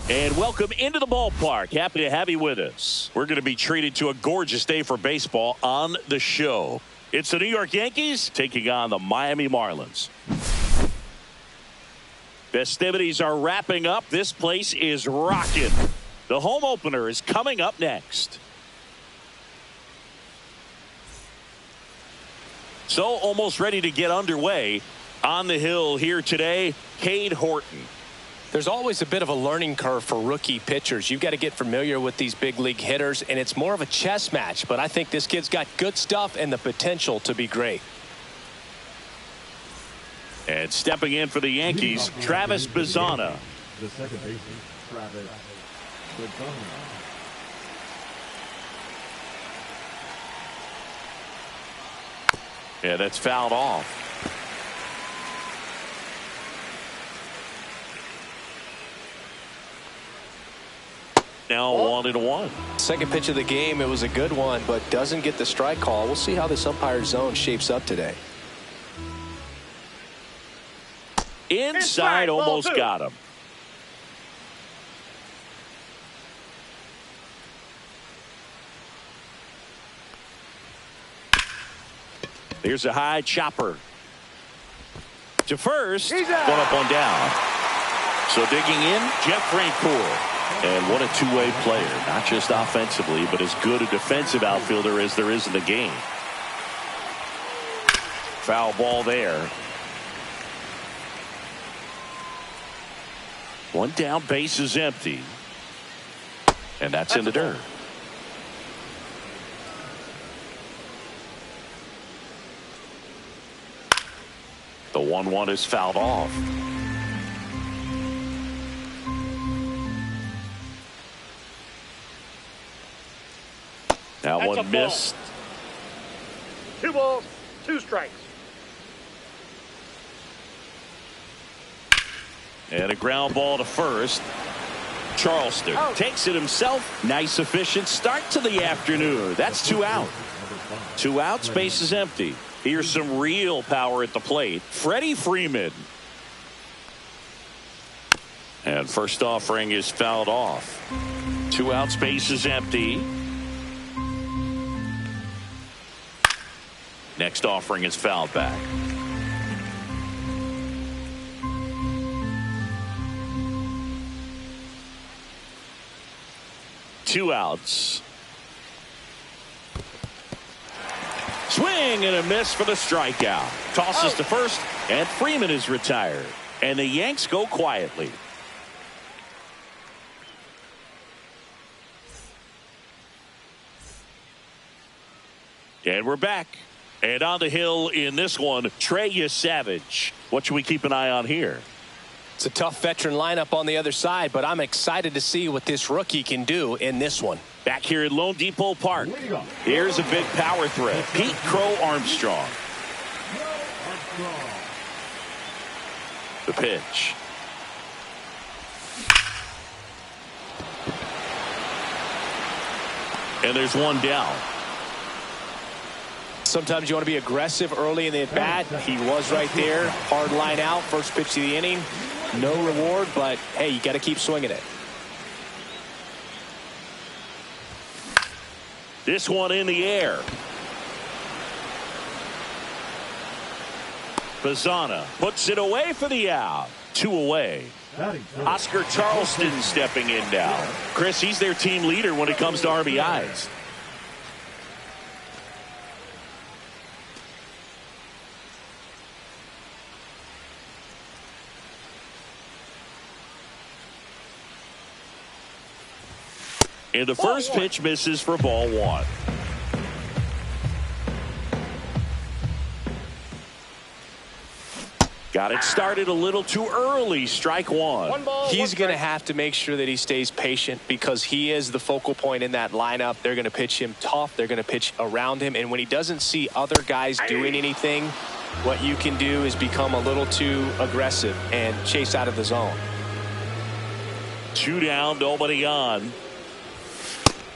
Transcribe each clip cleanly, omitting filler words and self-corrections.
And welcome into the ballpark. Happy to have you with us. We're going to be treated to a gorgeous day for baseball on the show. It's the New York Yankees taking on the Miami Marlins. Festivities are wrapping up. This place is rocking. The home opener is coming up next. So almost ready to get underway. On the hill here today, Cade Horton. There's always a bit of a learning curve for rookie pitchers. You've got to get familiar with these big league hitters, and it's more of a chess match. But I think this kid's got good stuff and the potential to be great. And stepping in for the Yankees, Travis Bazzana. The second baseman, Travis Bazzana. Yeah, that's fouled off. Now 1-1. Second pitch of the game, it was a good one, but doesn't get the strike call. We'll see how this umpire zone shapes up today. Inside, almost got him. Here's a high chopper. To first, one up, one down. So digging in, Jeff Francoeur. And what a two-way player, not just offensively, but as good a defensive outfielder as there is in the game. Foul ball there. One down, base is empty. And that's in the dirt. The 1-1 is fouled off. That one missed. 2 balls, 2 strikes. And a ground ball to first. Charleston takes it himself. Nice, efficient start to the afternoon. That's 2 out. 2 outs, base is empty. Here's some real power at the plate. Freddie Freeman. And first offering is fouled off. 2 outs, base is empty. Next offering is fouled back. Two outs. Swing and a miss for the strikeout. Tosses to first, and Freeman is retired. And the Yanks go quietly. And we're back. And on the hill in this one, Trey Savage. What should we keep an eye on here? It's a tough veteran lineup on the other side, but I'm excited to see what this rookie can do in this one. Back here at Lone Depot Park. Here's a big power threat. Pete Crow Armstrong. The pitch. And there's one down. Sometimes you want to be aggressive early in the at-bat. He was right there. Hard line out. First pitch of the inning. No reward, but, hey, you got to keep swinging it. This one in the air. Bazzana puts it away for the out. 2 away. Oscar Charleston stepping in now. Chris, he's their team leader when it comes to RBIs. And the first pitch misses for ball 1. Got it started a little too early. Strike 1. He's going to have to make sure that he stays patient because he is the focal point in that lineup. They're going to pitch him tough. They're going to pitch around him. And when he doesn't see other guys doing anything, what you can do is become a little too aggressive and chase out of the zone. 2 down, nobody on.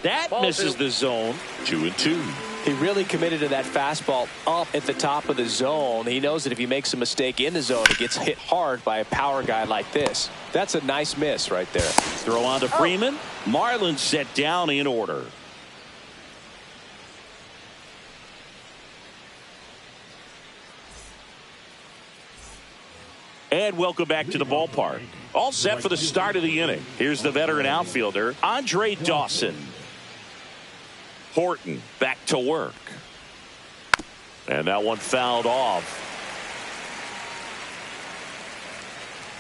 That misses the zone. 2-2. He really committed to that fastball up at the top of the zone. He knows that if he makes a mistake in the zone, it gets hit hard by a power guy like this. That's a nice miss right there. Throw on to Freeman. Marlins set down in order. And welcome back to the ballpark. All set for the start of the inning. Here's the veteran outfielder, Andre Dawson. Horton back to work. And that one fouled off.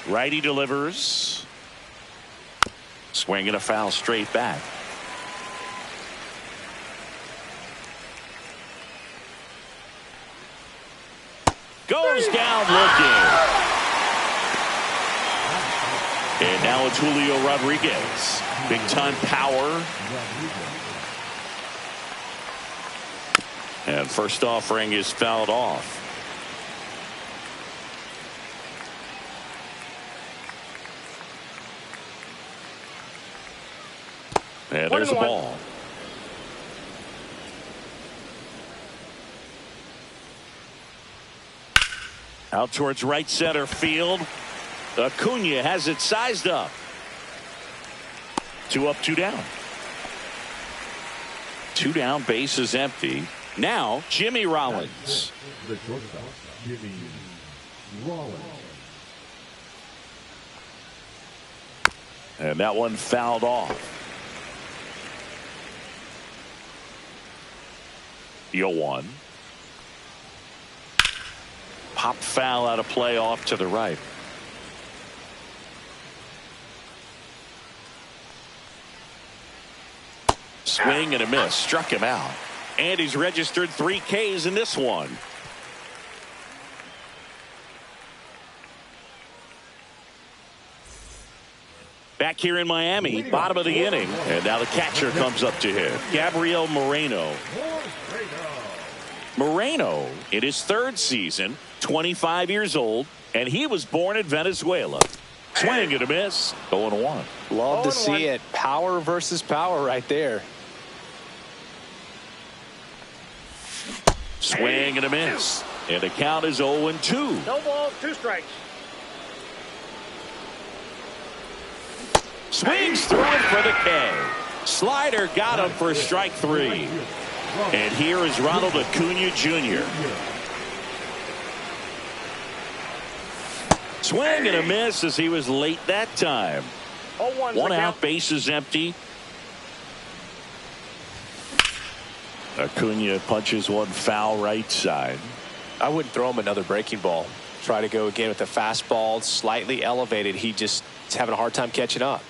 Righty delivers. Swing and a foul straight back. Goes down looking. And now it's Julio Rodriguez. Big time power. And first offering is fouled off. And there's the ball. Out towards right center field. Acuna has it sized up. 2 up, 2 down. 2 down, base is empty. Now, Jimmy Rollins. The shortstop, Jimmy Rollins. And that one fouled off. 0-1. Pop foul out of play off to the right. Swing and a miss. Struck him out. And he's registered 3 Ks in this one. Back here in Miami, bottom of the inning. And now the catcher comes up to hit. Gabriel Moreno. Moreno in his 3rd season, 25 years old, and he was born in Venezuela. Swing and a miss. 0-1. Love to see it. Power versus power right there. Swing and a miss. And the count is 0-2. No balls, 2 strikes. Swings through it for the K. Slider got him for strike 3. And here is Ronald Acuna Jr. Swing and a miss as he was late that time. 1 out, base is empty. Acuna punches one foul right side. I wouldn't throw him another breaking ball. Try to go again with the fastball slightly elevated. He just is having a hard time catching up.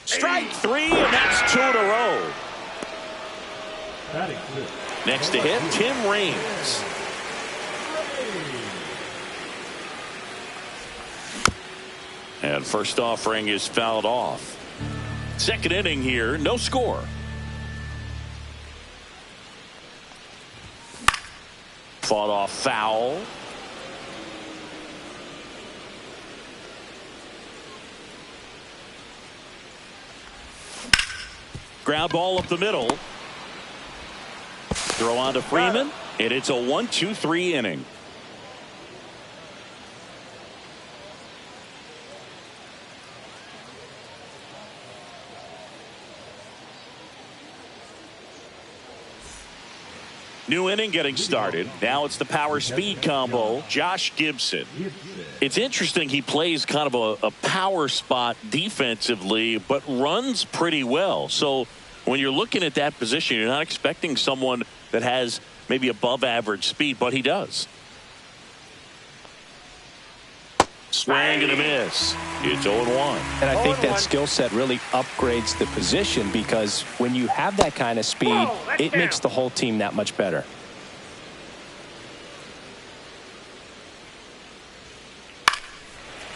Strike 3, and that's 2 in a row. Next to hit, Tim Raines. And first offering is fouled off. Second inning here, no score. Fought off foul. Ground ball up the middle. Throw on to Freeman, and it's a 1-2-3 inning. New inning getting started. Now it's the power speed combo. Josh Gibson. It's interesting, he plays kind of a power spot defensively, but runs pretty well. So when you're looking at that position, you're not expecting someone that has maybe above average speed, but he does. Swing and a miss. It's 0-1. And I think that skill set really upgrades the position, because when you have that kind of speed, it makes the whole team that much better.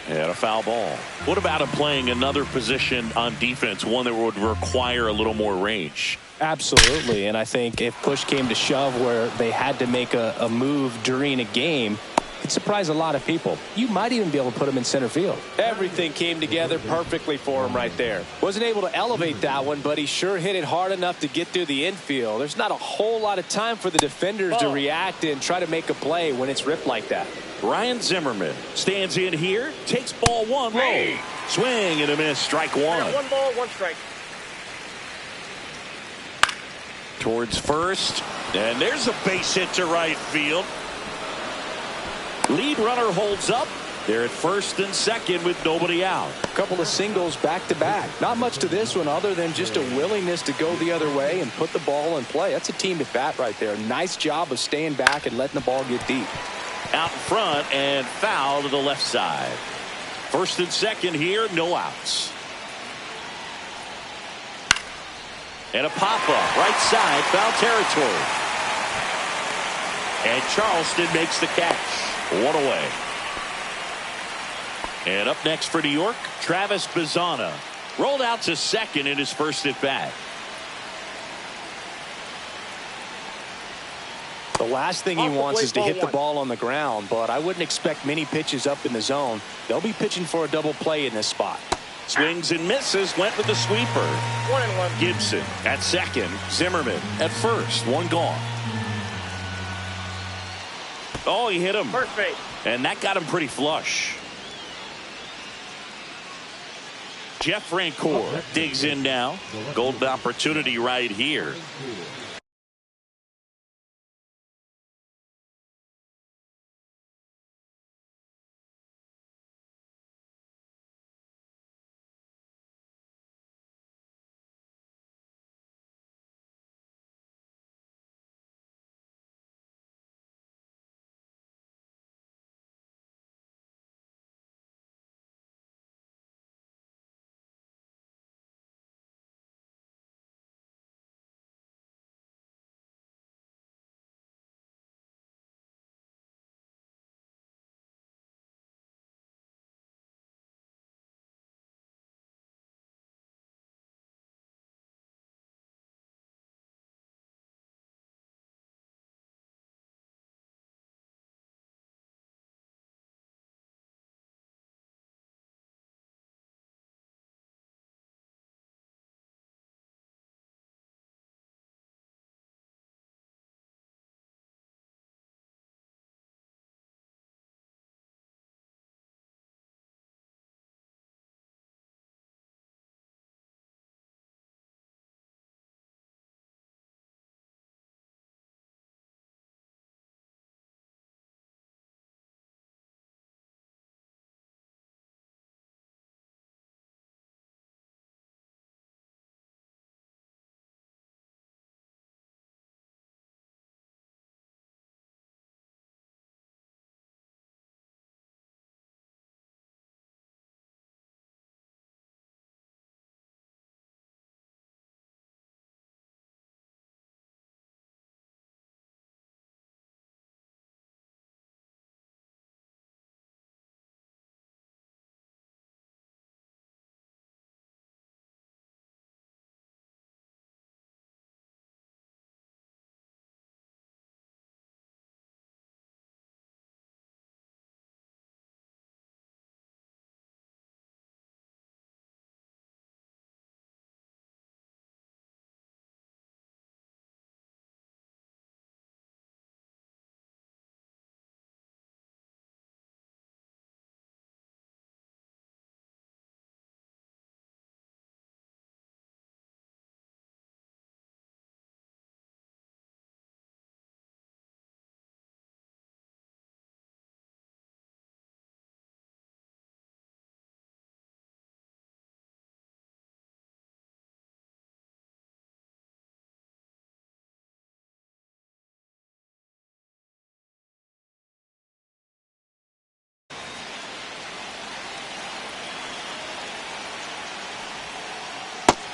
And a foul ball. What about him playing another position on defense, one that would require a little more range? Absolutely. And I think if push came to shove where they had to make a move during a game, Could surprise a lot of people. You might even be able to put him in center field. Everything came together perfectly for him right there. Wasn't able to elevate that one, but he sure hit it hard enough to get through the infield. There's not a whole lot of time for the defenders to react and try to make a play when it's ripped like that. Ryan Zimmerman stands in here, takes ball one low. Swing and a miss, strike one. 1 ball, 1 strike. Towards first, and there's a base hit to right field. Lead runner holds up. They're at first and second with nobody out. A couple of singles back to back. Not much to this one other than just a willingness to go the other way and put the ball in play. That's a team at bat right there. Nice job of staying back and letting the ball get deep. Out in front and foul to the left side. First and second here, no outs. And a pop-up, right side, foul territory. And Charleston makes the catch. 1 away. And up next for New York, Travis Bazzana. Rolled out to second in his first at bat. The last thing he wants is to hit the ball on the ground, but I wouldn't expect many pitches up in the zone. They'll be pitching for a double play in this spot. Swings and misses, went with the sweeper. 1-1. Gibson at second, Zimmerman at first, 1 gone. Oh, he hit him. First base. And that got him pretty flush. Jeff Francoeur digs in now. Golden opportunity right here.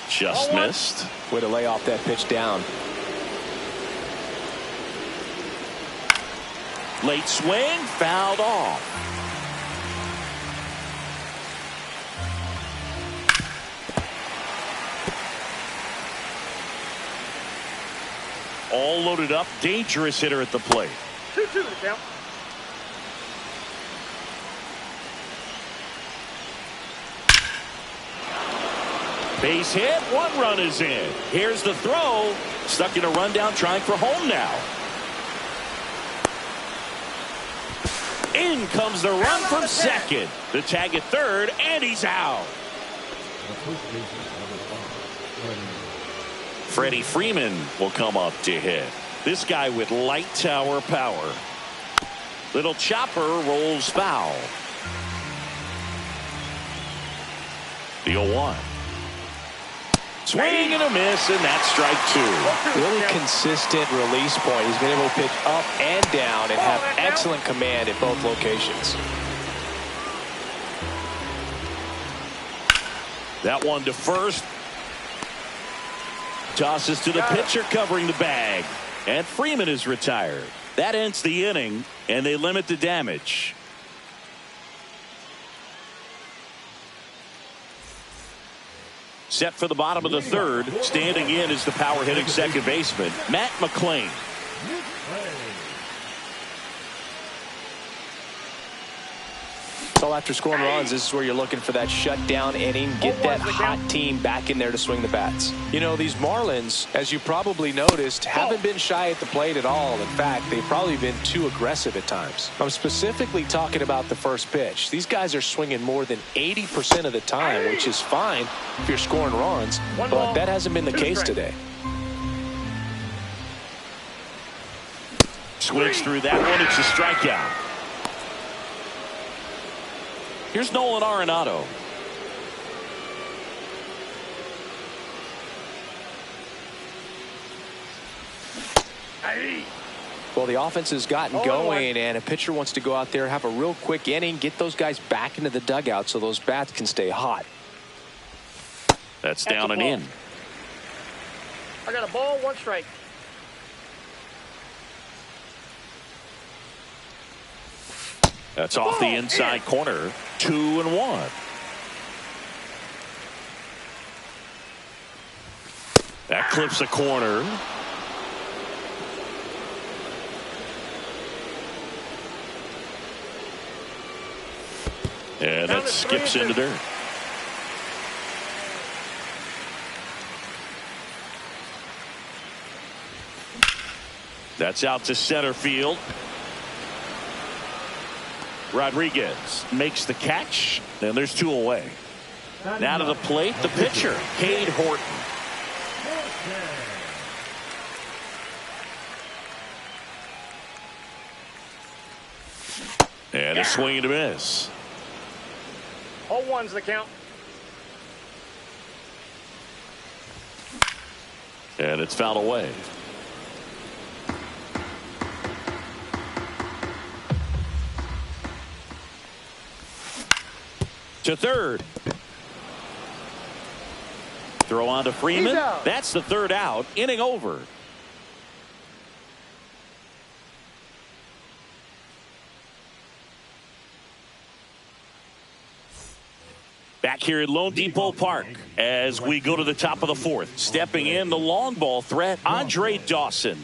Just missed. Way to lay off that pitch down. Late swing, fouled off. All loaded up, dangerous hitter at the plate. 2-2 the count. Base hit. 1 run is in. Here's the throw. Stuck in a rundown, trying for home now. In comes the run from second. The tag at third, and he's out. Freddie Freeman will come up to hit. This guy with light tower power. Little chopper rolls foul. The 0-1. Swing and a miss, and that's strike 2. Really consistent release point. He's been able to pitch up and down and have excellent command at both locations. That one to first. Tosses to the pitcher covering the bag. And Freeman is retired. That ends the inning, and they limit the damage. Set for the bottom of the third. Standing in is the power hitting second baseman, Matt McClain. So after scoring runs, this is where you're looking for that shutdown inning. Get that hot team back in there to swing the bats. You know, these Marlins, as you probably noticed, haven't been shy at the plate at all. In fact, they've probably been too aggressive at times. I'm specifically talking about the first pitch. These guys are swinging more than 80% of the time, which is fine if you're scoring runs, but that hasn't been the case today. Swings through that one. It's a strikeout. Here's Nolan Arenado. Well, the offense has gotten going, and a pitcher wants to go out there, have a real quick inning, get those guys back into the dugout so those bats can stay hot. That's down and in. I got a ball, 1 strike. That's off the inside corner. 2-1. That clips a corner. And that skips into dirt. That's out to center field. Rodriguez makes the catch, and there's 2 away. Now to the plate, the pitcher, Cade Horton. And a swing and a miss. All 1's the count. And it's fouled away. To third. Throw on to Freeman. That's the 3rd out. Inning over. Back here at Lone Depot Park as we go to the top of the 4th. Stepping in, the long ball threat, Andre Dawson.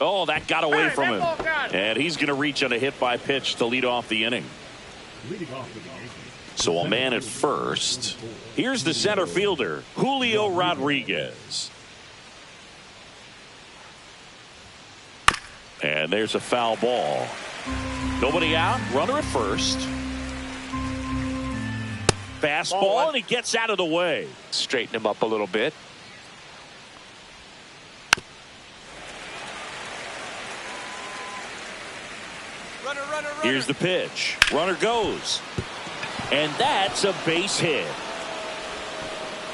Oh, that got away from him. And he's going to reach on a hit by pitch to lead off the inning. So a man at first. Here's the center fielder, Julio Rodriguez. And there's a foul ball. Nobody out, runner at first. Fastball, and he gets out of the way. Straighten him up a little bit. Here's the pitch. Runner goes. And that's a base hit.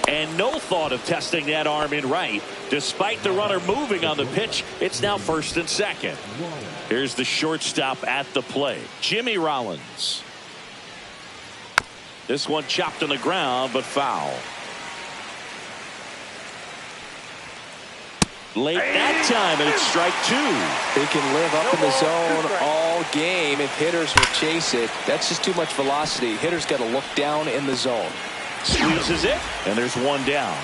And no thought of testing that arm in right. Despite the runner moving on the pitch, it's now 1st and 2nd. Here's the shortstop at the plate, Jimmy Rollins. This one chopped on the ground, but foul. Late that time, and it's strike 2. They can live up in the zone all game if hitters will chase it. That's just too much velocity. Hitters got to look down in the zone. Squeezes it, and there's 1 down.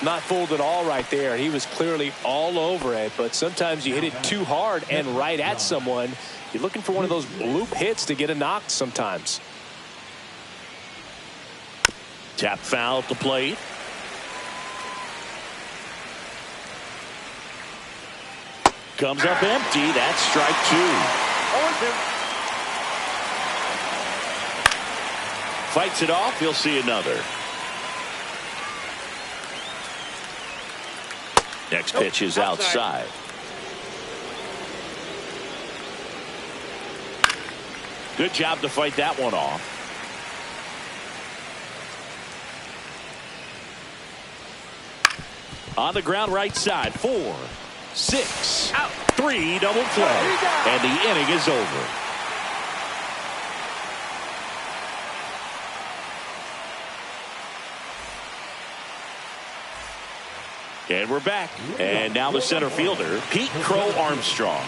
Not fooled at all right there. He was clearly all over it, but sometimes you hit it too hard and right at someone. You're looking for one of those bloop hits to get a knock sometimes. Tap foul at the plate. Comes up empty. That's strike 2. 0-2. Fights it off. He'll see another. Next pitch is outside. Good job to fight that one off. On the ground right side. 4, 6, 3 double play. And the inning is over. And we're back. And now the center fielder, Pete Crow Armstrong.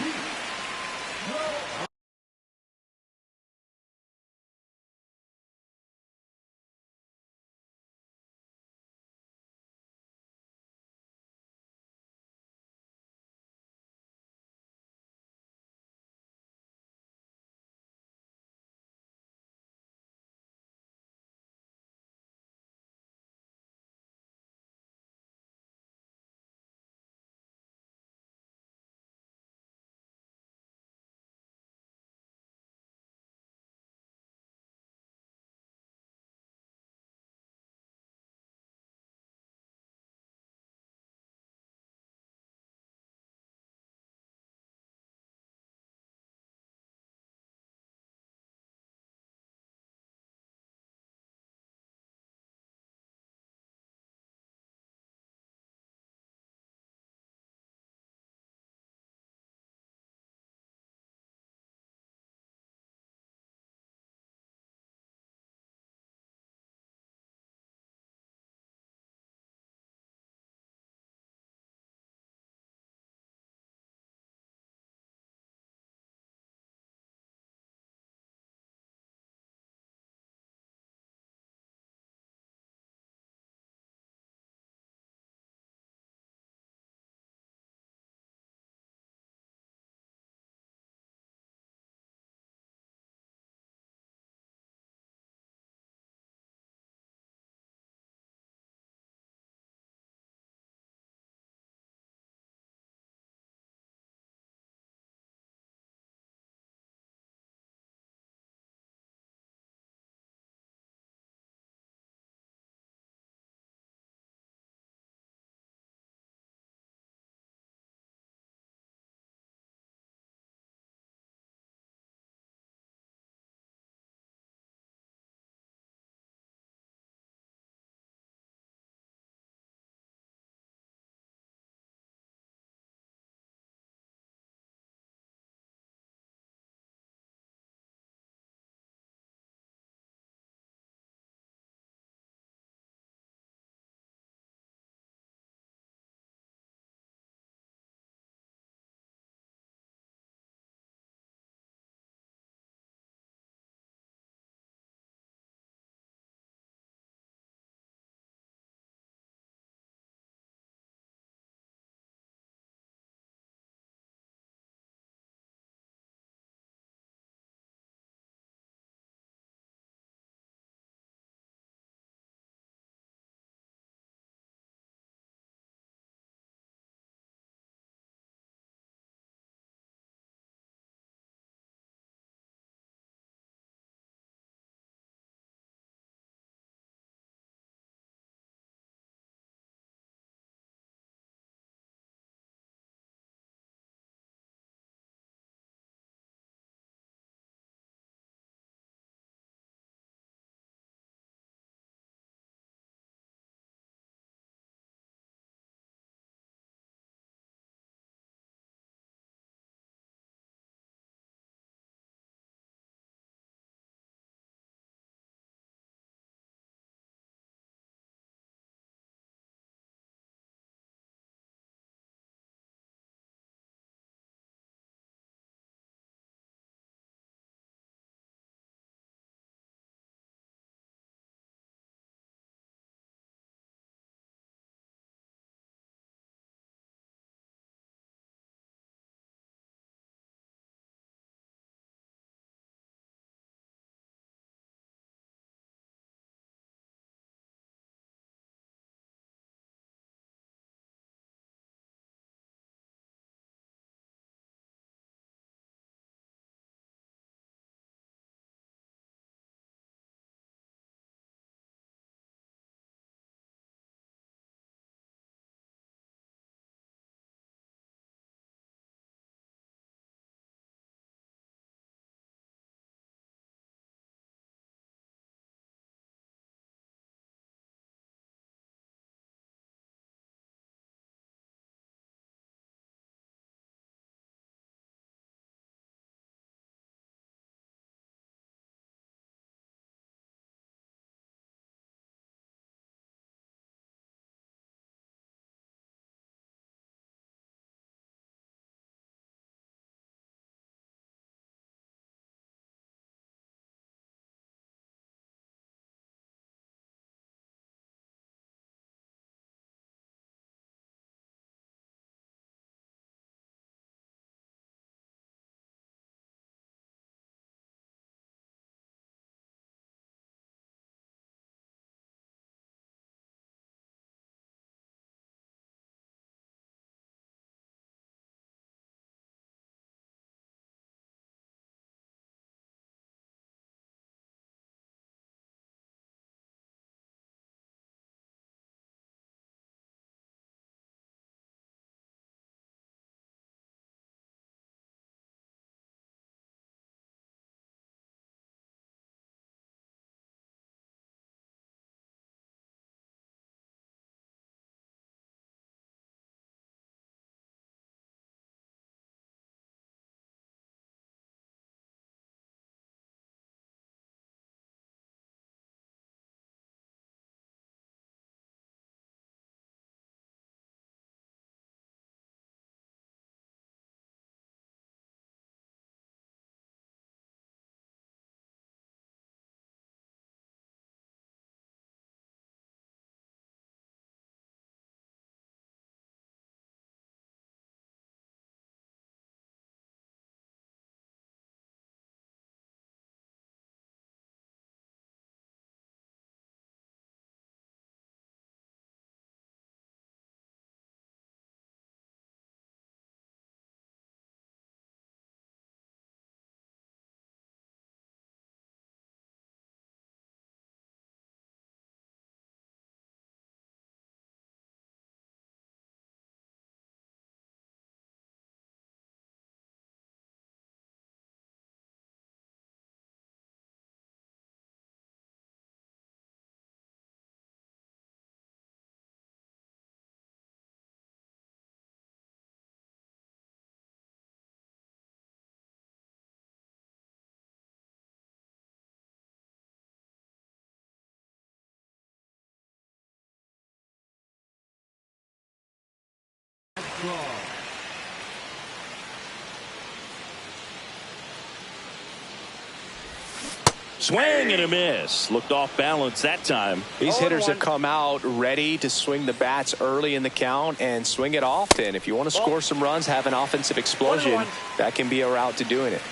Swing and a miss. Looked off balance that time. These hitters have come out ready to swing the bats early in the count and swing it often. If you want to score some runs, have an offensive explosion, that can be a route to doing it.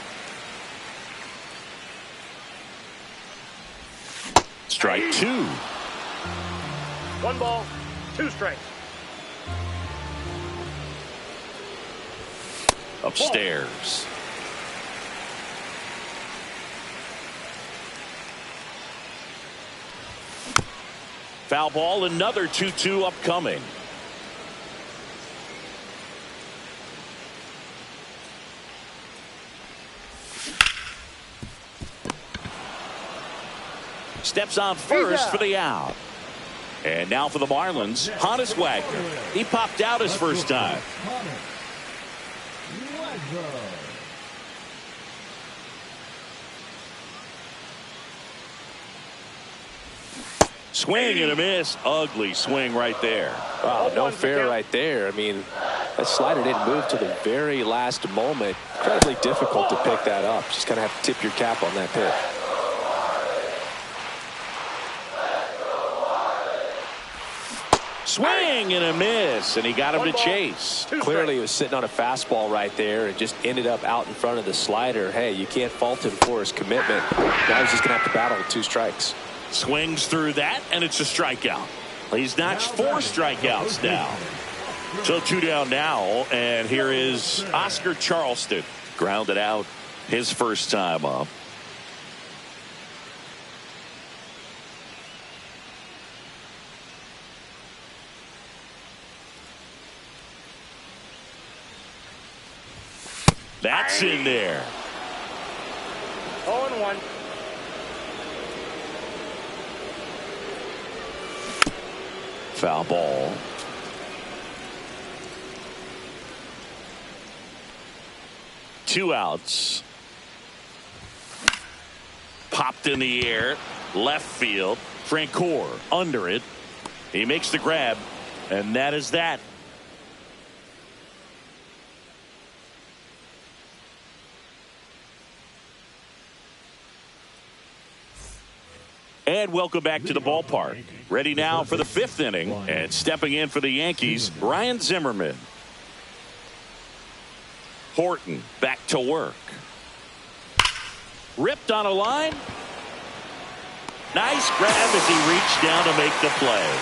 Strike two. 1 ball, 2 strikes. Upstairs. Foul ball, another 2-2 upcoming. Steps on first for the out. And now for the Marlins, Honus Wagner. He popped out his first time. Swing and a miss. Ugly swing right there. Wow, no fair right there. I mean, that slider didn't move to the very last moment. Incredibly difficult to pick that up. Just kind of have to tip your cap on that pitch. Swing and a miss, and he got him to chase. Clearly, he was sitting on a fastball right there and just ended up out in front of the slider. Hey, you can't fault him for his commitment. Now he's just going to have to battle with 2 strikes. Swings through that, and it's a strikeout. He's notched 4 strikeouts now. So 2 down now, and here is Oscar Charleston. Grounded out his first time up. That's in there. 0-1. Foul ball. Two outs. Popped in the air. Left field. Francoeur under it. He makes the grab. And that is that. And welcome back to the ballpark. Ready now for the 5th inning. And stepping in for the Yankees, Ryan Zimmerman. Horton back to work. Ripped on a line. Nice grab as he reached down to make the play.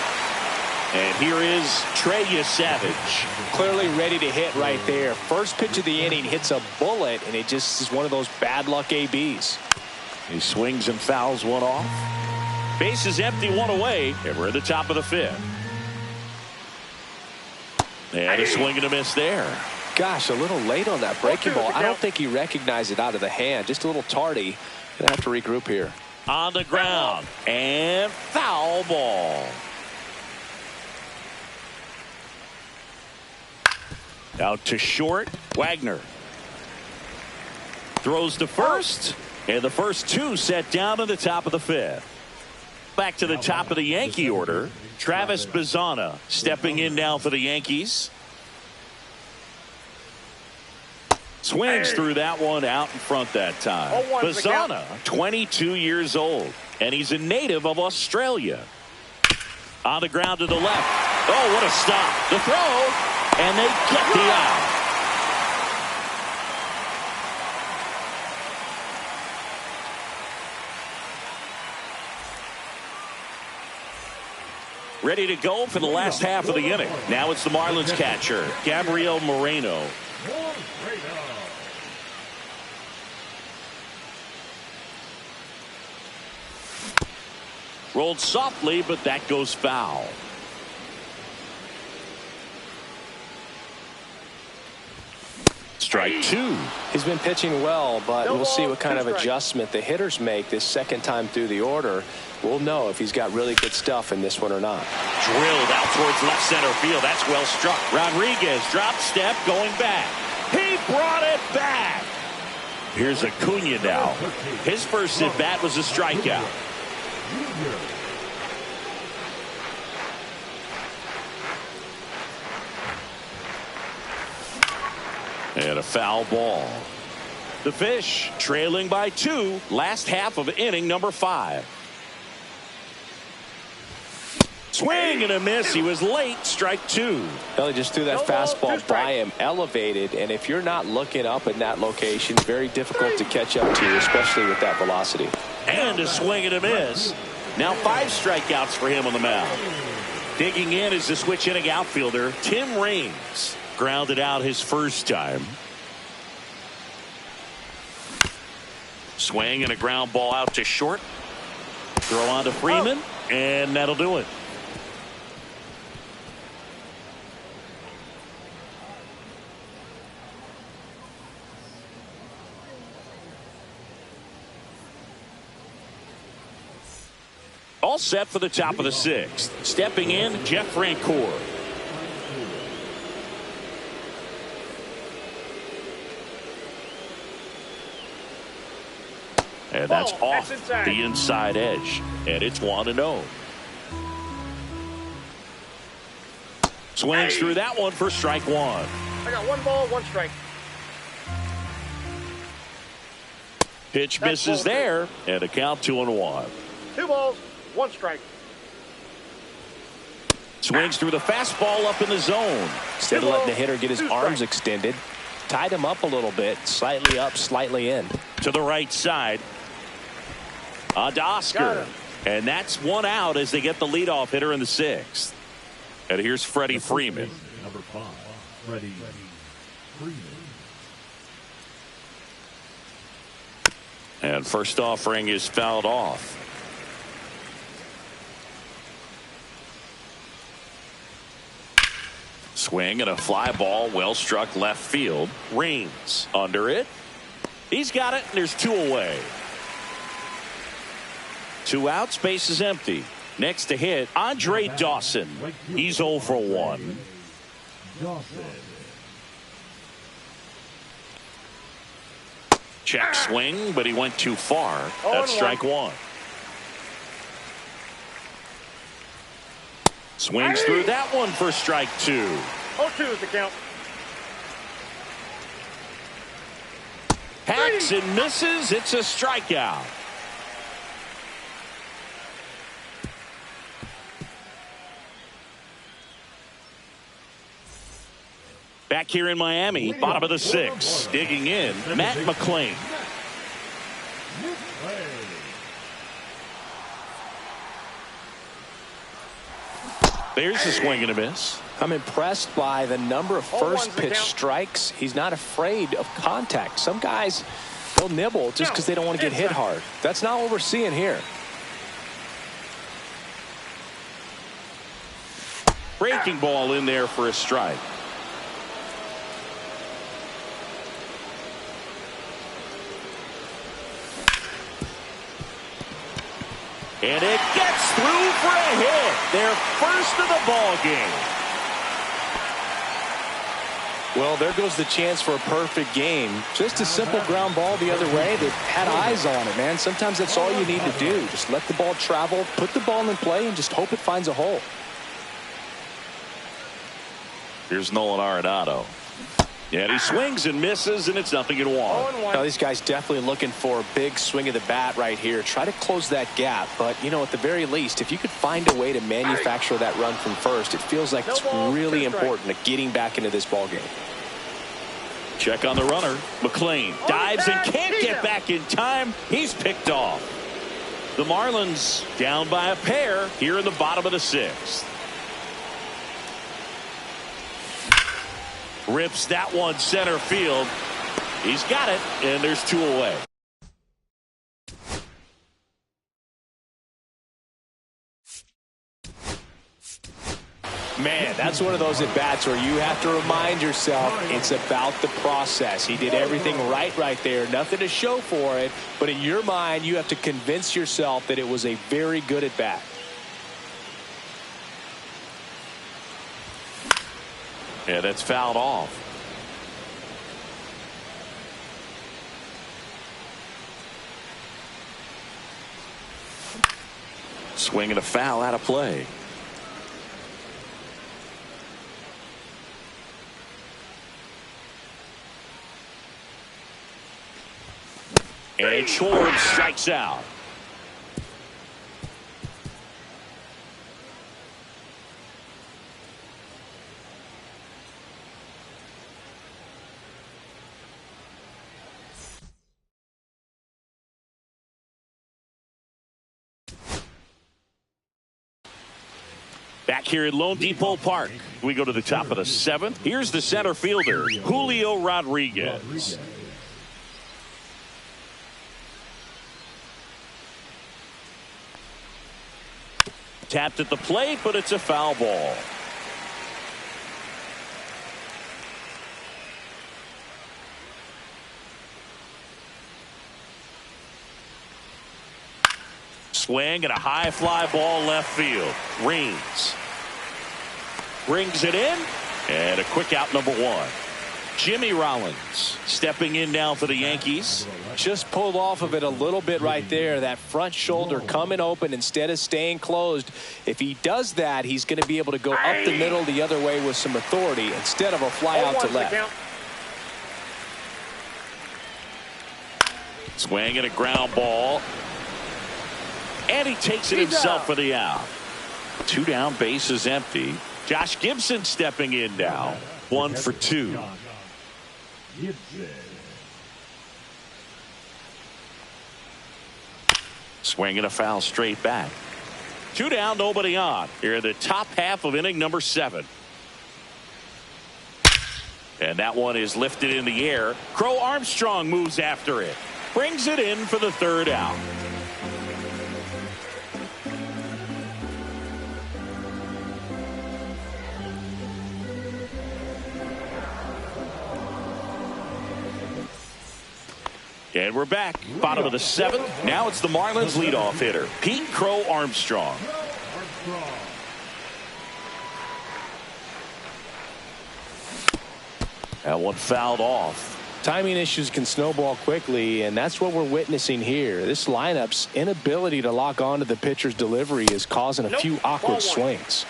And here is Trey Savage. Clearly ready to hit right there. First pitch of the inning hits a bullet, and it just is one of those bad luck ABs. He swings and fouls one off. Base is empty, 1 away, and we're at the top of the 5th. And a swing and a miss there. Gosh, a little late on that breaking ball. I don't think he recognized it out of the hand. Just a little tardy. Gonna have to regroup here. On the ground, and foul ball. Out to short, Wagner. Throws to first, and the first 2 set down to the top of the 5th. Back to the top of the Yankee order, Travis Bazzana stepping in now for the Yankees. Swings through that one out in front that time. Bazzana, 22 years old, and he's a native of Australia. On the ground to the left. Oh, what a stop. The throw, and they get the out. Ready to go for the last half of the inning. Now it's the Marlins catcher, Gabriel Moreno. Rolled softly, but that goes foul. Strike 2. He's been pitching well, but we'll see what kind of adjustment the hitters make this second time through the order. We'll know if he's got really good stuff in this one or not. Drilled out towards left center field. That's well struck. Rodriguez drop step going back. He brought it back. Here's Acuna now. His first at bat was a strikeout. And a foul ball. The Fish trailing by 2, last half of inning number 5. Swing and a miss. He was late. Strike 2. Well, he just threw that fastball by him, elevated, and if you're not looking up in that location, very difficult to catch up to, especially with that velocity. And a swing and a miss. Now 5 strikeouts for him on the mound. Digging in is the switch inning outfielder, Tim Raines. Grounded out his first time. Swing and a ground ball out to short. Throw on to Freeman, and that'll do it. All set for the top of the 6th. Stepping in, Jeff Francoeur. And that's off the inside edge. And it's 1-0. Swings through that one for strike 1. I got 1 ball, 1 strike. Pitch misses there, and a count 2-1. 2 balls, 1 strike. Swings through the fastball up in the zone. Instead of letting the hitter get his arms extended, tied him up a little bit, slightly up, slightly in. To the right side. On to Oscar. And that's 1 out as they get the leadoff hitter in the 6th. And here's Freddie Freeman. Number 5, Freddie Freeman. And first offering is fouled off. Swing and a fly ball, well struck left field. Raines under it. He's got it, and there's 2 away. 2 outs, base is empty. Next to hit, Andre Dawson. He's 0 for 1. Dawson. Check swing, but he went too far. That's strike 1. Swings through that one for strike 2. 0-2 is the count. Hacks and misses. It's a strikeout. Back here in Miami, bottom of the 6th. Digging in, Matt McClain. There's a swing and a miss. I'm impressed by the number of first pitch strikes. He's not afraid of contact. Some guys, they'll nibble just because they don't want to get hit hard. That's not what we're seeing here. Breaking ball in there for a strike. And it gets through for a hit. Their first of the ball game. Well, there goes the chance for a perfect game. Just a simple ground ball the other way that had eyes on it, man. Sometimes that's all you need to do. Just let the ball travel, put the ball in play, and just hope it finds a hole. Here's Nolan Arenado. And he swings and misses, and it's 0-1. Now, these guys definitely looking for a big swing of the bat right here. Try to close that gap. But, you know, at the very least, if you could find a way to manufacture that run from first, it feels like it's really important to getting back into this ball game. Check on the runner. McClain dives and can't get back in time. He's picked off. The Marlins down by a pair here in the bottom of the 6th. Rips that one center field. He's got it, and there's 2 away. Man, that's one of those at-bats where you have to remind yourself it's about the process. He did everything right there. Nothing to show for it. But in your mind, you have to convince yourself that it was a very good at-bat. Yeah, that's fouled off. Swing and a foul out of play. And Schwartz strikes out. Back here at Lone Depot Park, we go to the top of the 7th. Here's the center fielder, Julio Rodriguez. Tapped at the plate, but it's a foul ball. Swing and a high fly ball left field. Rings. Brings it in. And a quick out, number 1. Jimmy Rollins stepping in now for the Yankees. Just pulled off of it a little bit right there. That front shoulder coming open instead of staying closed. If he does that, he's going to be able to go up the middle the other way with some authority instead of a fly out to left. Swing and a ground ball. And he takes it himself for the out. 2 down, base is empty. Josh Gibson stepping in now. 1 for 2. Swing and a foul straight back. 2 down, nobody on. Here in the top half of inning number 7. And that one is lifted in the air. Crow Armstrong moves after it. Brings it in for the 3rd out. And we're back. Bottom of the 7th. Now it's the Marlins leadoff hitter, Pete Crow Armstrong. That one fouled off. Timing issues can snowball quickly, and that's what we're witnessing here. This lineup's inability to lock onto the pitcher's delivery is causing a few awkward swings.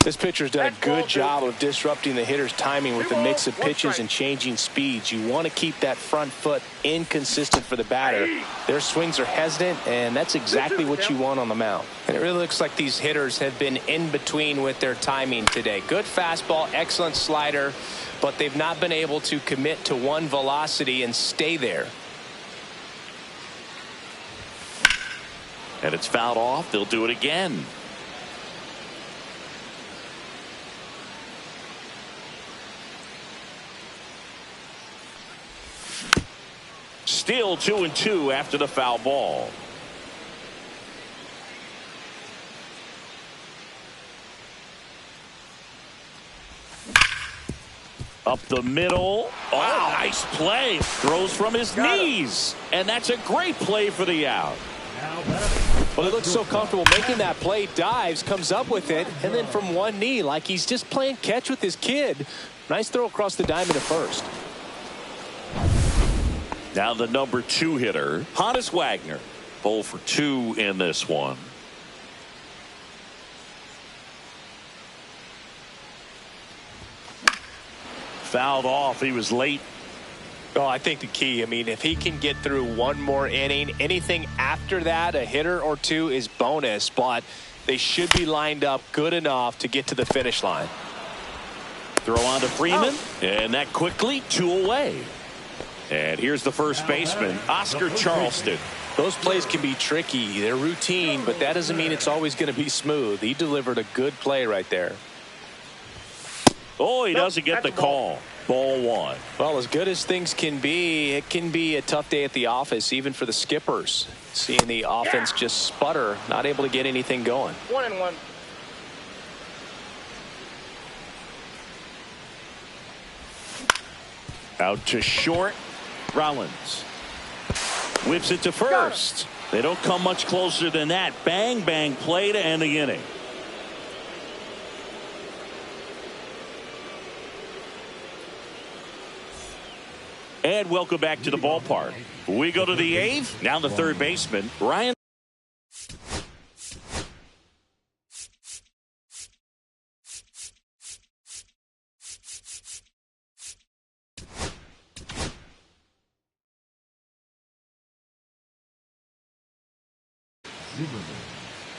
This pitcher's done a good job of disrupting the hitter's timing with a mix of pitches and changing speeds. You want to keep that front foot inconsistent for the batter. Their swings are hesitant, and that's exactly what you want on the mound. And it really looks like these hitters have been in between with their timing today. Good fastball, excellent slider, but they've not been able to commit to one velocity and stay there. And it's fouled off. They'll do it again. Still 2-2 after the foul ball. Up the middle. Oh, nice play. Throws from his knees. And that's a great play for the out. Well, he looks so comfortable making that play. Dives, comes up with it, and then from one knee, like he's just playing catch with his kid. Nice throw across the diamond to first. Now the number 2 hitter, Honus Wagner. 0 for 2 in this one. Fouled off. He was late. Oh, I think the key, I mean, if he can get through one more inning, anything after that, a hitter or 2 is bonus, but they should be lined up good enough to get to the finish line. Throw on to Freeman, and that quickly 2 away. And here's the first baseman, Oscar Charleston. Those plays can be tricky. They're routine, but that doesn't mean it's always going to be smooth. He delivered a good play right there. Oh, he doesn't get the call. Ball 1. Well, as good as things can be, it can be a tough day at the office, even for the skippers. Seeing the offense just sputter, not able to get anything going. 1-1. Out to short. Rollins whips it to first. They don't come much closer than that. Bang, bang play to end the inning. And welcome back to the ballpark. We go to the 8th. Now the third baseman, Ryan.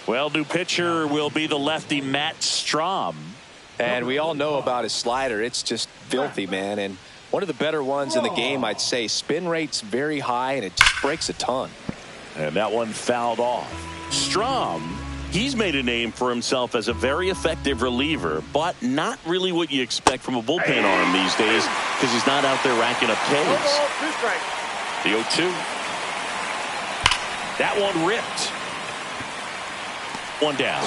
Well, new pitcher will be the lefty Matt Strom. And we all know about his slider. It's just filthy, man. And one of the better ones in the game, I'd say. Spin rate's very high, and it just breaks a ton. And that one fouled off. Strom, he's made a name for himself as a very effective reliever, but not really what you expect from a bullpen arm these days because he's not out there racking up Ks. 2 strikes. The 0-2. That one ripped. One down.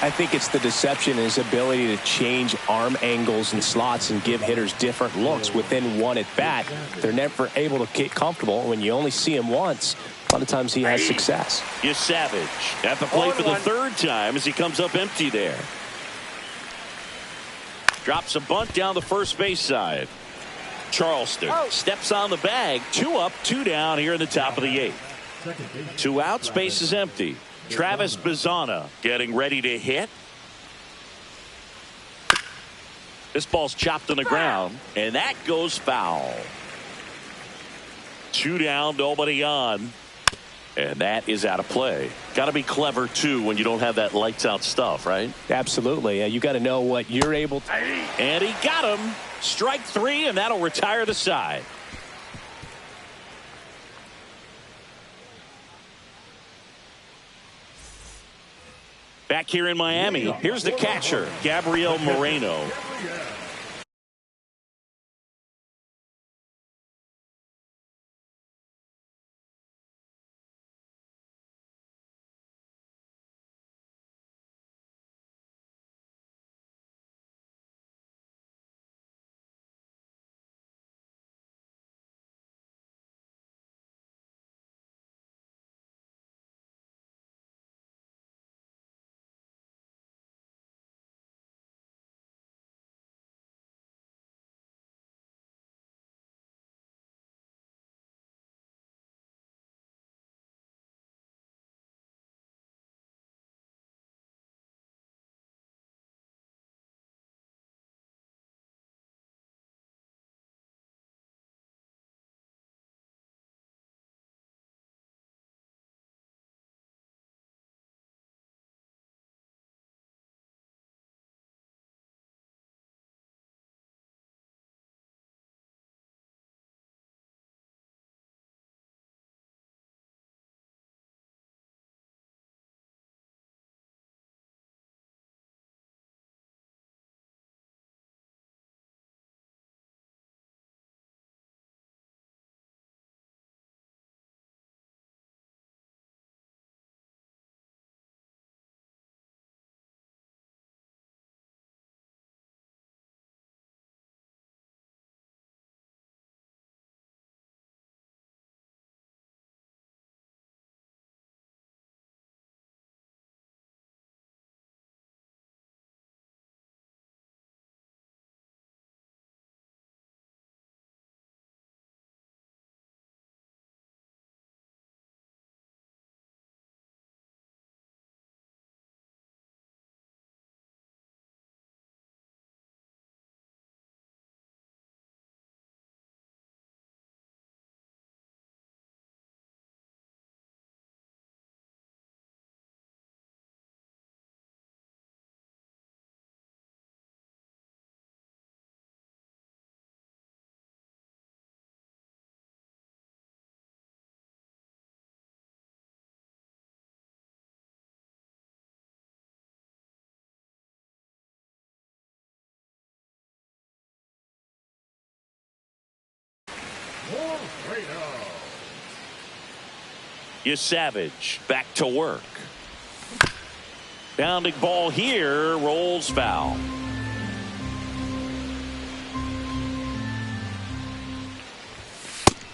I think it's the deception, his ability to change arm angles and slots and give hitters different looks within one at bat. They're never able to get comfortable. When you only see him once, a lot of times he has success. Savage at the plate for the 3rd time as he comes up empty there. Drops a bunt down the first base side. Charleston steps on the bag. 2 up, 2 down here in the top of the 8th. 2 outs, base is empty. Travis Bazzana getting ready to hit. This ball's chopped on the ground, and that goes foul. 2 down, nobody on. And that is out of play. Got to be clever, too, when you don't have that lights-out stuff, right? Absolutely. You got to know what you're able to. And he got him. Strike 3, and that'll retire the side. Back here in Miami, here's the catcher, Gabriel Moreno. Savage back to work. Bounding ball here, rolls foul.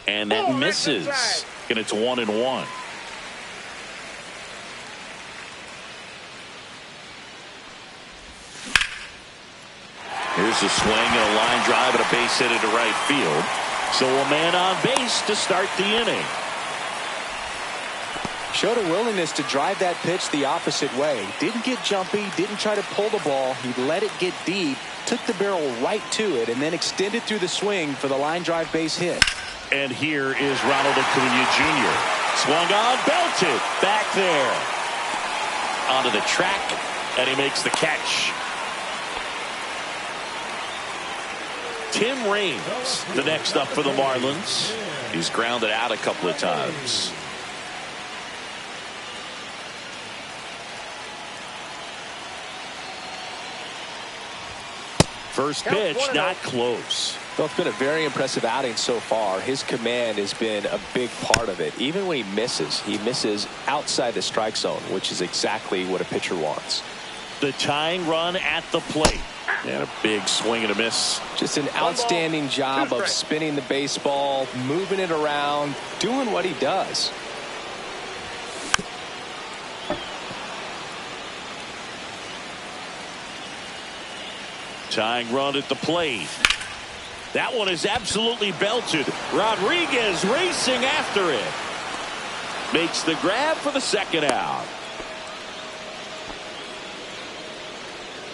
And that misses. And it's 1-1. Here's a swing and a line drive and a base hit into right field. So a man on base to start the inning. Showed a willingness to drive that pitch the opposite way. Didn't get jumpy, didn't try to pull the ball. He let it get deep, took the barrel right to it, and then extended through the swing for the line drive base hit. And here is Ronald Acuna Jr. Swung on, belted. Back there. Onto the track, and he makes the catch. Tim Raines, the next up for the Marlins. He's grounded out a couple of times. First pitch, not close. Well, it's been a very impressive outing so far. His command has been a big part of it. Even when he misses outside the strike zone, which is exactly what a pitcher wants. The tying run at the plate. And a big swing and a miss. Just an outstanding job of spinning the baseball, moving it around, doing what he does. Tying run at the plate. That one is absolutely belted. Rodriguez racing after it. Makes the grab for the second out.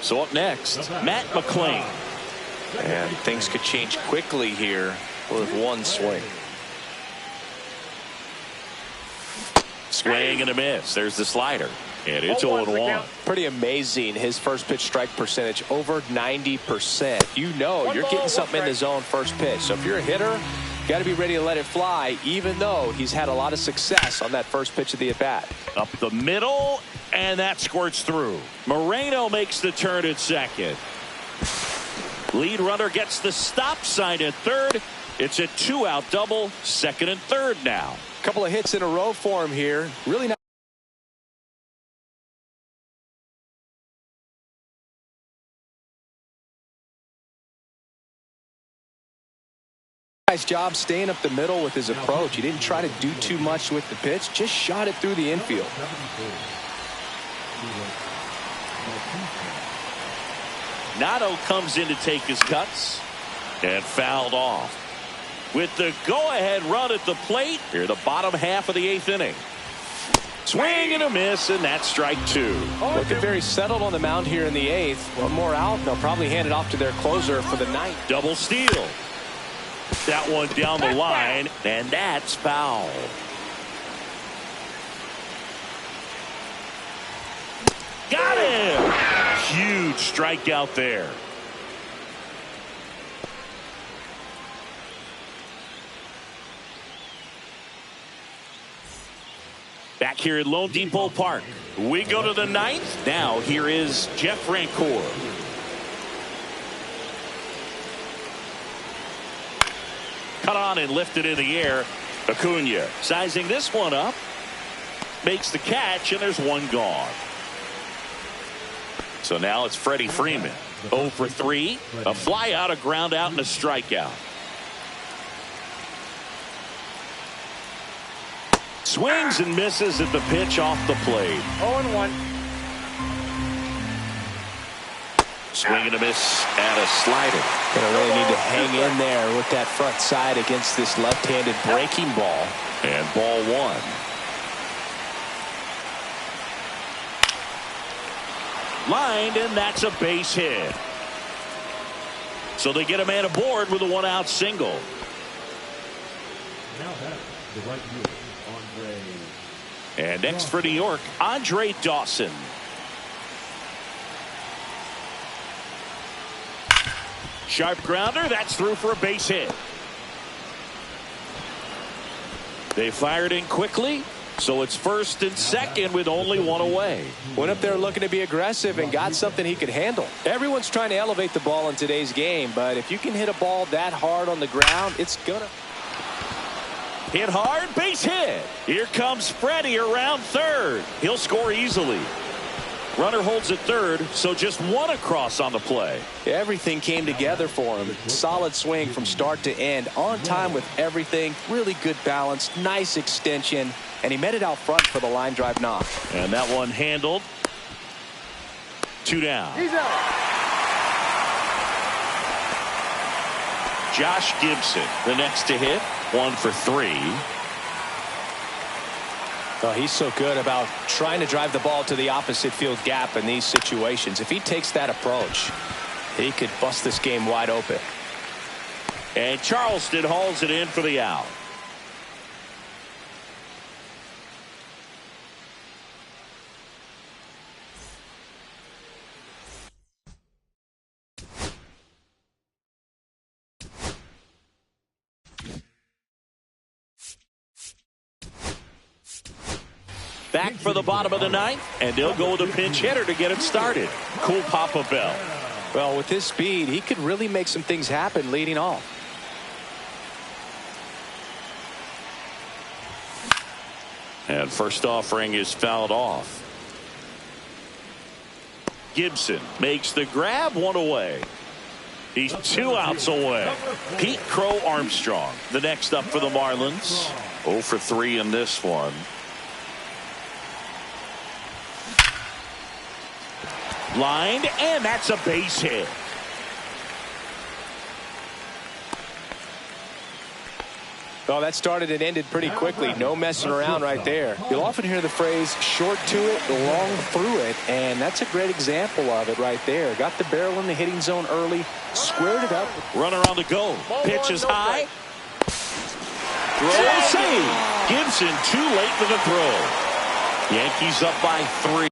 So up next, Matt McClain. And things could change quickly here with one swing. Swing and a miss. There's the slider. And it's 0-1. Pretty amazing. His first pitch strike percentage over 90%. You know you're getting something in the zone first pitch. So if you're a hitter, you got to be ready to let it fly, even though he's had a lot of success on that first pitch of the at-bat. Up the middle, and that squirts through. Moreno makes the turn at second. Lead runner gets the stop sign at third. It's a 2-out double, second and third now. A couple of hits in a row for him here. Really not. Nice job staying up the middle with his approach. He didn't try to do too much with the pitch, just shot it through the infield. Nato comes in to take his cuts and fouled off. With the go-ahead run at the plate, here the bottom half of the 8th inning. Swing and a miss, and that's strike 2. Looking very settled on the mound here in the 8th. One more out, and they'll probably hand it off to their closer for the 9th. Double steal. That one down the line, and that's foul. Got him! Huge strikeout there. Back here at Lone Depot Park, we go to the 9th. Now here is Jeff Francoeur. Cut on and lifted in the air. Acuna sizing this one up. Makes the catch, and there's one gone. So now it's Freddie Freeman. 0 for 3. A fly out, a ground out, and a strikeout. Swings and misses at the pitch off the plate. 0-1. Swing and a miss and a slider. Gonna really need to hang in there with that front side against this left-handed breaking ball. And ball 1. Lined, and that's a base hit. So they get a man aboard with a 1-out single. Now that's the right fielder, Andre. And next for New York, Andre Dawson. Sharp grounder, that's through for a base hit. They fired in quickly, so it's first and second with only one away. Went up there looking to be aggressive and got something he could handle. Everyone's trying to elevate the ball in today's game, but if you can hit a ball that hard on the ground, it's gonna hit hard, base hit. Here comes Freddie around third. He'll score easily. Runner holds at third, so just one across on the play. Everything came together for him. Solid swing from start to end. On time with everything. Really good balance. Nice extension. And he met it out front for the line drive knock. And that one handled. 2 down. He's out. Josh Gibson, the next to hit. 1 for 3. Oh, he's so good about trying to drive the ball to the opposite field gap in these situations. If he takes that approach, he could bust this game wide open. And Charleston hauls it in for the out. Back for the bottom of the ninth, and they'll go with a pinch hitter to get it started. Cool Papa Bell. Well, with his speed, he could really make some things happen leading off. And first offering is fouled off. Gibson makes the grab, one away. He's 2 outs away. Pete Crow Armstrong, the next up for the Marlins. 0 for 3 in this one. Lined, and that's a base hit. Well, that started and ended pretty quickly. No messing around right there. You'll often hear the phrase short to it, long through it, and that's a great example of it right there. Got the barrel in the hitting zone early, squared it up. Runner on the go. Pitch is high. Throw save. Gibson too late for the throw. Yankees up by 3.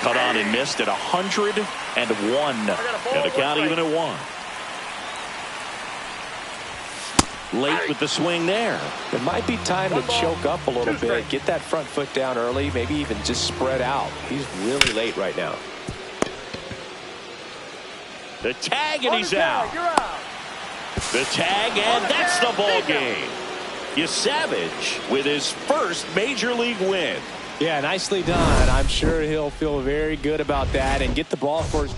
Cut on and missed at 101. And the count even at 1. Late with the swing there. It might be time to choke up a little bit. Get that front foot down early. Maybe even just spread out. He's really late right now. The tag, and he's out. The tag, and that's the ball game. Savage with his first major league win. Yeah, nicely done. I'm sure he'll feel very good about that and get the ball for his